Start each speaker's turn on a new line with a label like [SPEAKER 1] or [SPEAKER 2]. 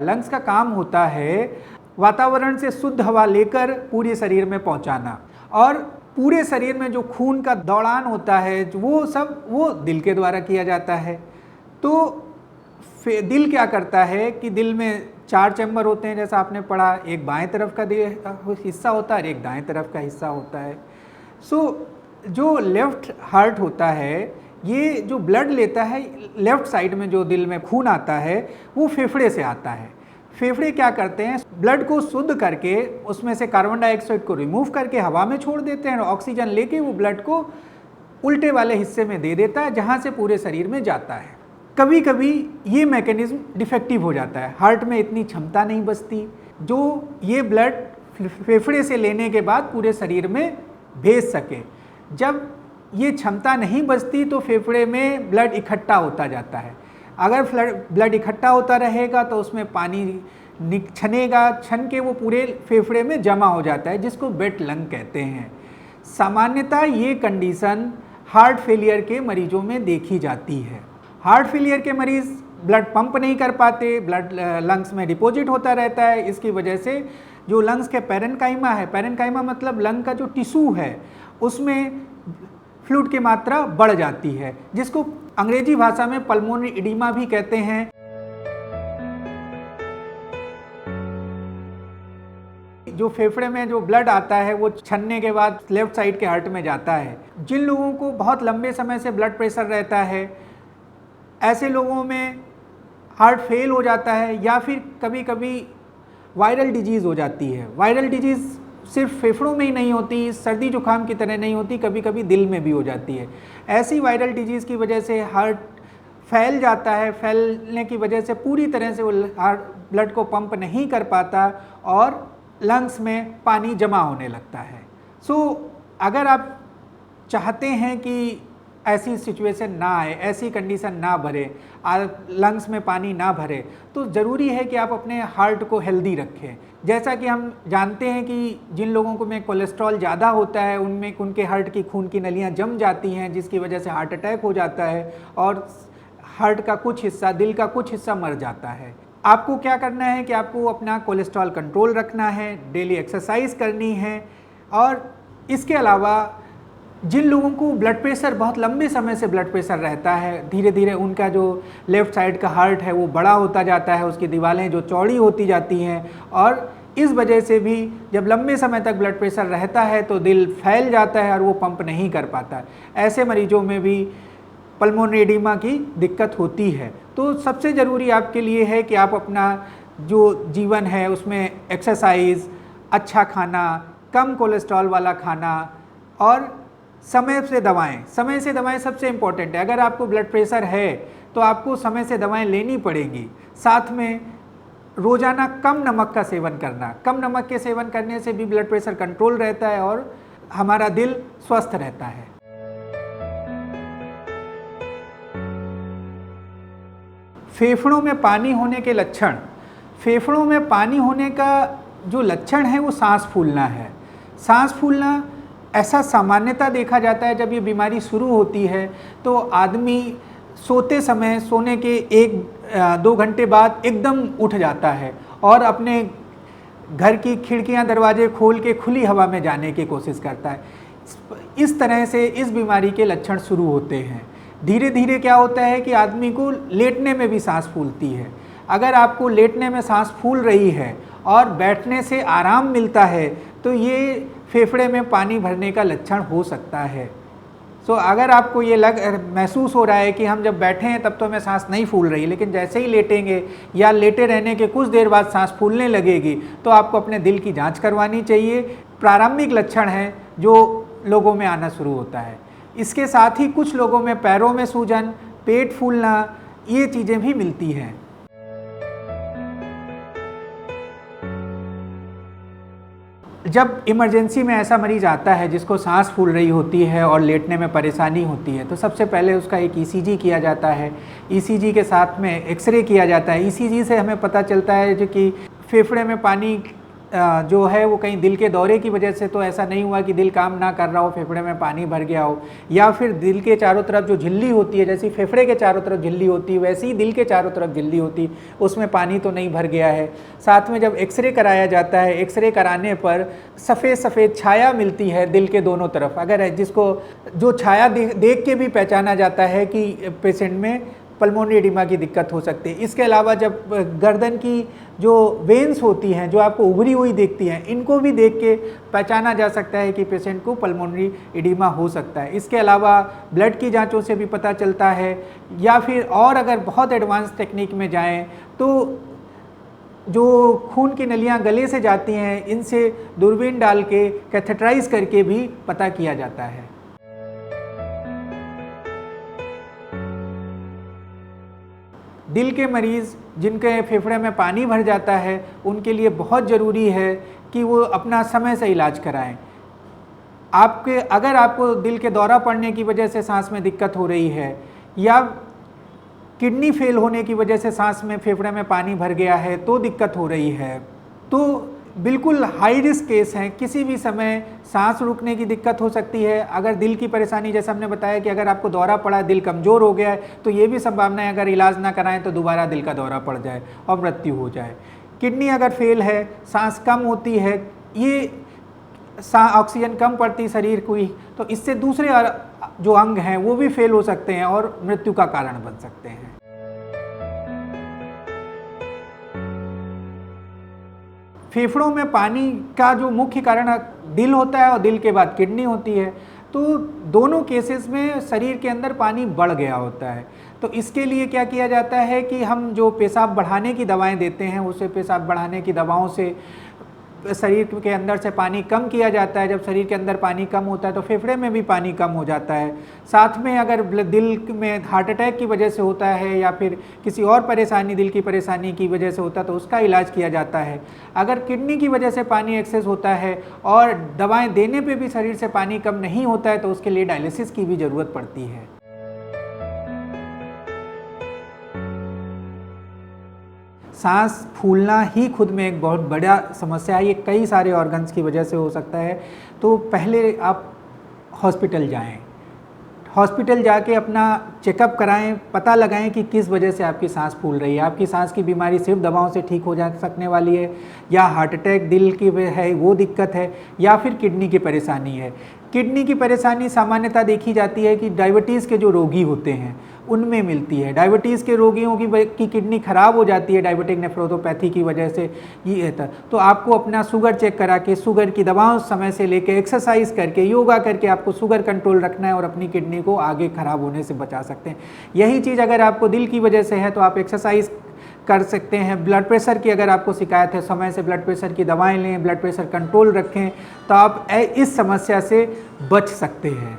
[SPEAKER 1] Lungs का काम होता है वातावरण से शुद्ध हवा लेकर पूरे शरीर में पहुंचाना, और पूरे शरीर में जो खून का दौड़ान होता है वो दिल के द्वारा किया जाता है। तो दिल क्या करता है कि दिल में 4 चैम्बर होते हैं, जैसा आपने पढ़ा, एक बाएं तरफ का हिस्सा होता है और एक दाएं तरफ का हिस्सा होता है। जो लेफ्ट हार्ट होता है, ये जो ब्लड लेता है लेफ्ट साइड में, जो दिल में खून आता है वो फेफड़े से आता है। फेफड़े क्या करते हैं, ब्लड को शुद्ध करके उसमें से कार्बन डाइऑक्साइड को रिमूव करके हवा में छोड़ देते हैं, और ऑक्सीजन लेके वो ब्लड को उल्टे वाले हिस्से में दे देता है, जहाँ से पूरे शरीर में जाता है। कभी कभी ये मैकेनिज्म डिफेक्टिव हो जाता है, हार्ट में इतनी क्षमता नहीं बचती जो ये ब्लड फेफड़े से लेने के बाद पूरे शरीर में भेज सके। जब ये क्षमता नहीं बचती तो फेफड़े में ब्लड इकट्ठा होता जाता है। अगर ब्लड इकट्ठा होता रहेगा तो उसमें पानी छनेगा, छन के वो पूरे फेफड़े में जमा हो जाता है, जिसको वेट लंग कहते हैं। सामान्यतः ये कंडीशन हार्ट फेलियर के मरीजों में देखी जाती है। हार्ट फेलियर के मरीज़ ब्लड पंप नहीं कर पाते, ब्लड लंग्स में डिपॉजिट होता रहता है। इसकी वजह से जो लंग्स के पैरेन्काइमा है, पैरेन्काइमा मतलब लंग का जो टिश्यू है, उसमें फ्लूइड की मात्रा बढ़ जाती है, जिसको अंग्रेजी भाषा में पल्मोनरी एडिमा भी कहते हैं। जो फेफड़े में जो ब्लड आता है वो छनने के बाद लेफ्ट साइड के हार्ट में जाता है। जिन लोगों को बहुत लंबे समय से ब्लड प्रेशर रहता है, ऐसे लोगों में हार्ट फेल हो जाता है, या फिर कभी कभी वायरल डिजीज़ हो जाती है। वायरल डिजीज़ सिर्फ फेफड़ों में ही नहीं होती, सर्दी जुकाम की तरह नहीं होती, कभी कभी दिल में भी हो जाती है। ऐसी वायरल डिजीज़ की वजह से हार्ट फैल जाता है, फैलने की वजह से पूरी तरह से वो हार्ट ब्लड को पंप नहीं कर पाता और लंग्स में पानी जमा होने लगता है। अगर आप चाहते हैं कि ऐसी सिचुएशन ना आए, ऐसी कंडीशन ना भरे, लंग्स में पानी ना भरे, तो ज़रूरी है कि आप अपने हार्ट को हेल्दी रखें। जैसा कि हम जानते हैं कि जिन लोगों में कोलेस्ट्रॉल ज़्यादा होता है उनके हार्ट की खून की नलियाँ जम जाती हैं, जिसकी वजह से हार्ट अटैक हो जाता है और हार्ट का कुछ हिस्सा, दिल का कुछ हिस्सा मर जाता है। आपको क्या करना है कि आपको अपना कोलेस्ट्रॉल कंट्रोल रखना है, डेली एक्सरसाइज करनी है। और इसके अलावा जिन लोगों को ब्लड प्रेशर, बहुत लंबे समय से ब्लड प्रेशर रहता है, धीरे धीरे उनका जो लेफ़्ट साइड का हार्ट है वो बड़ा होता जाता है, उसकी दीवारें जो चौड़ी होती जाती हैं, और इस वजह से भी जब लंबे समय तक ब्लड प्रेशर रहता है तो दिल फैल जाता है और वो पंप नहीं कर पाता। ऐसे मरीजों में भी पल्मोनरी एडिमा की दिक्कत होती है। तो सबसे ज़रूरी आपके लिए है कि आप अपना जो जीवन है उसमें एक्सरसाइज, अच्छा खाना, कम कोलेस्ट्रॉल वाला खाना और समय से दवाएं सबसे इम्पोर्टेंट है। अगर आपको ब्लड प्रेशर है तो आपको समय से दवाएं लेनी पड़ेंगी। साथ में रोज़ाना कम नमक का सेवन करना, कम नमक के सेवन करने से भी ब्लड प्रेशर कंट्रोल रहता है और हमारा दिल स्वस्थ रहता है। फेफड़ों में पानी होने के लक्षण, फेफड़ों में पानी होने का जो लक्षण है वो सांस फूलना है। सांस फूलना ऐसा सामान्यतः देखा जाता है जब ये बीमारी शुरू होती है तो आदमी सोते समय, सोने के 1-2 घंटे बाद एकदम उठ जाता है और अपने घर की खिड़कियां दरवाजे खोल के खुली हवा में जाने की कोशिश करता है। इस तरह से इस बीमारी के लक्षण शुरू होते हैं। धीरे धीरे क्या होता है कि आदमी को लेटने में भी सांस फूलती है। अगर आपको लेटने में सांस फूल रही है और बैठने से आराम मिलता है तो ये फेफड़े में पानी भरने का लक्षण हो सकता है। अगर आपको ये महसूस हो रहा है कि हम जब बैठे हैं तब तो हमें सांस नहीं फूल रही, लेकिन जैसे ही लेटेंगे या लेटे रहने के कुछ देर बाद सांस फूलने लगेगी, तो आपको अपने दिल की जांच करवानी चाहिए। प्रारंभिक लक्षण है जो लोगों में आना शुरू होता है। इसके साथ ही कुछ लोगों में पैरों में सूजन, पेट फूलना, ये चीज़ें भी मिलती हैं। जब इमरजेंसी में ऐसा मरीज आता है जिसको सांस फूल रही होती है और लेटने में परेशानी होती है, तो सबसे पहले उसका एक ईसीजी किया जाता है। ईसीजी के साथ में एक्सरे किया जाता है। ईसीजी से हमें पता चलता है जो कि फेफड़े में पानी जो है वो कहीं दिल के दौरे की वजह से तो ऐसा नहीं हुआ कि दिल काम ना कर रहा हो, फेफड़े में पानी भर गया हो, या फिर दिल के चारों तरफ जो झिल्ली होती है, जैसी फेफड़े के चारों तरफ झिल्ली होती है वैसे ही दिल के चारों तरफ झिल्ली होती, उसमें पानी तो नहीं भर गया है। साथ में जब एक्सरे कराया जाता है, एक्सरे कराने पर सफ़ेद सफ़ेद छाया मिलती है दिल के दोनों तरफ, अगर जिसको जो छाया देख के भी पहचाना जाता है कि पेशेंट में पल्मोनरी एडिमा की दिक्कत हो सकती है। इसके अलावा जब गर्दन की जो वेन्स होती हैं जो आपको उभरी हुई दिखती हैं, इनको भी देख के पहचाना जा सकता है कि पेशेंट को पल्मोनरी एडिमा हो सकता है। इसके अलावा ब्लड की जांचों से भी पता चलता है, या फिर और अगर बहुत एडवांस टेक्निक में जाएं तो जो खून की नलियां गले से जाती हैं, इनसे दूरबीन डाल के कैथेटराइज करके भी पता किया जाता है। दिल के मरीज़ जिनके फेफड़े में पानी भर जाता है, उनके लिए बहुत ज़रूरी है कि वो अपना समय से इलाज कराएं। अगर आपको दिल के दौरा पड़ने की वजह से सांस में दिक्कत हो रही है, या किडनी फेल होने की वजह से सांस में फेफड़े में पानी भर गया है तो दिक्कत हो रही है, तो बिल्कुल हाई रिस्क केस हैं। किसी भी समय सांस रुकने की दिक्कत हो सकती है। अगर दिल की परेशानी, जैसे हमने बताया कि अगर आपको दौरा पड़ा, दिल कमज़ोर हो गया है, तो ये भी संभावना है अगर इलाज ना कराएं तो दोबारा दिल का दौरा पड़ जाए और मृत्यु हो जाए। किडनी अगर फेल है, सांस कम होती है, ये ऑक्सीजन कम पड़ती शरीर को, तो इससे दूसरे जो अंग हैं वो भी फेल हो सकते हैं और मृत्यु का कारण बन सकते हैं। फेफड़ों में पानी का जो मुख्य कारण दिल होता है और दिल के बाद किडनी होती है, तो दोनों केसेस में शरीर के अंदर पानी बढ़ गया होता है। तो इसके लिए क्या किया जाता है कि हम जो पेशाब बढ़ाने की दवाएं देते हैं, उससे पेशाब बढ़ाने की दवाओं से शरीर के अंदर से पानी कम किया जाता है। जब शरीर के अंदर पानी कम होता है तो फेफड़े में भी पानी कम हो जाता है। साथ में अगर दिल में हार्ट अटैक की वजह से होता है या फिर किसी और परेशानी, दिल की परेशानी की वजह से होता है, तो उसका इलाज किया जाता है। अगर किडनी की वजह से पानी एक्सेस होता है और दवाएँ देने पर भी शरीर से पानी कम नहीं होता है, तो उसके लिए डायलिसिस की भी ज़रूरत पड़ती है। सांस फूलना ही खुद में एक बहुत बड़ा समस्या है। ये कई सारे ऑर्गन्स की वजह से हो सकता है। तो पहले आप हॉस्पिटल जाएं, हॉस्पिटल जाके अपना चेकअप कराएं, पता लगाएं कि किस वजह से आपकी सांस फूल रही है। आपकी सांस की बीमारी सिर्फ दवाओं से ठीक हो जा सकने वाली है, या हार्ट अटैक, दिल की है वो दिक्कत है, या फिर किडनी की परेशानी है। किडनी की परेशानी सामान्यतः देखी जाती है कि डायबिटीज़ के जो रोगी होते हैं उनमें मिलती है। डायबिटीज़ के रोगियों की किडनी ख़राब हो जाती है डायबिटिक नेफ्रोपैथी की वजह से, ये है। तो आपको अपना शुगर चेक करा के, शुगर की दवाओं समय से लेके, एक्सरसाइज करके, योगा करके आपको शुगर कंट्रोल रखना है और अपनी किडनी को आगे ख़राब होने से बचा सकते हैं। यही चीज़ अगर आपको दिल की वजह से है तो आप एक्सरसाइज कर सकते हैं। ब्लड प्रेशर की अगर आपको शिकायत है, समय से ब्लड प्रेशर की दवाएं लें, ब्लड प्रेशर कंट्रोल रखें, तो आप इस समस्या से बच सकते हैं।